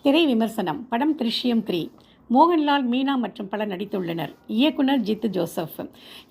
திரை விமர்சனம். படம் திருஷ்யம் 3. மோகன்லால், மீனா மற்றும் பலர் நடித்துள்ளனர். இயக்குனர் ஜித்து ஜோசப்.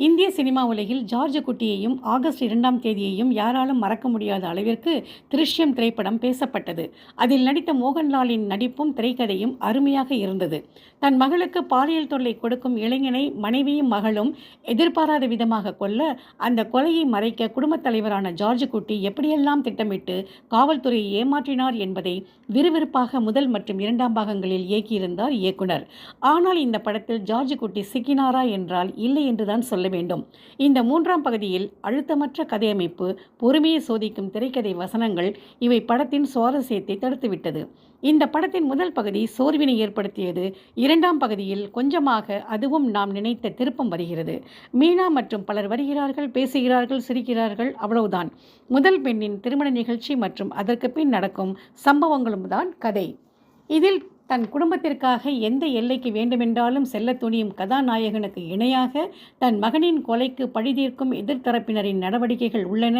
இந்திய சினிமா உலகில் ஜார்ஜ் குட்டியையும் ஆகஸ்ட் 2ஆம் தேதியையும் யாராலும் மறக்க முடியாத அளவிற்கு திருஷ்யம் திரைப்படம் பேசப்பட்டது. அதில் நடித்த மோகன்லாலின் நடிப்பும் திரைக்கதையும் அருமையாக இருந்தது. தன் மகளுக்கு பாலியல் தொல்லை கொடுக்கும் இளைஞனை மனைவியும் மகளும் எதிர்பாராத விதமாக கொல்ல, அந்த கொலையை மறைக்க குடும்பத் தலைவரான ஜார்ஜ் குட்டி எப்படியெல்லாம் திட்டமிட்டு காவல்துறையை ஏமாற்றினார் என்பதை விறுவிறுப்பாக முதல் மற்றும் 2ஆம் பாகங்களில் இயக்கியிருந்தார் இயக்குனர். ஆனால் இந்த படத்தில் ஜார்ஜ் குட்டி சிக்கினாரா என்றால் இல்லை என்றுதான் சொல்ல வேண்டும். இந்த 3ஆம் பகுதியில் அழுத்தமற்ற கதையமைப்பு, பொறுமையை சோதிக்கும் திரைக்கதை வசனங்கள் இவை படத்தின் சுவாரஸ்யத்தை தடுத்துவிட்டது. இந்த படத்தின் முதல் பகுதி சோர்வினை ஏற்படுத்தியது. 2ஆம் பகுதியில் கொஞ்சமாக அதுவும் நாம் நினைத்த திருப்பம் வருகிறது. மீனா மற்றும் பலர் வருகிறார்கள், பேசுகிறார்கள், சிரிக்கிறார்கள், அவ்வளவுதான். முதல் பெண்ணின் திருமண நிகழ்ச்சி மற்றும் அதற்கு பின் நடக்கும் சம்பவங்களும் தான் கதை. இதில் தன் குடும்பத்திற்காக எந்த எல்லைக்கு வேண்டுமென்றாலும் செல்ல துணியும் கதாநாயகனுக்கு இணையாக தன் மகனின் கொலைக்கு பழிதீர்க்கும் எதிர்த்தரப்பினரின் நடவடிக்கைகள் உள்ளன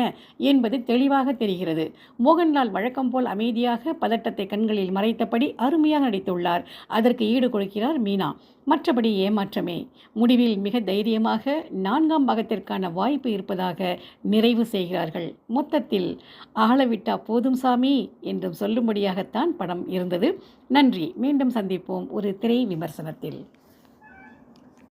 என்பது தெளிவாக தெரிகிறது. மோகன்லால் வழக்கம் போல் அமைதியாக பதட்டத்தை கண்களில் மறைத்தபடி அருமையாக நடித்துள்ளார். அதற்கு ஈடு கொடுக்கிறார் மீனா. மற்றபடி ஏமாற்றமே. முடிவில் மிக தைரியமாக 4ஆம் பாகத்திற்கான வாய்ப்பு இருப்பதாக நிறைவு செய்கிறார்கள். மொத்தத்தில் ஆளவிட்டா போதும் சாமி என்றும் சொல்லும்படியாகத்தான் படம் இருந்தது. நன்றி. மீண்டும் சந்திப்போம் ஒரு திரை விமர்சனத்தில்.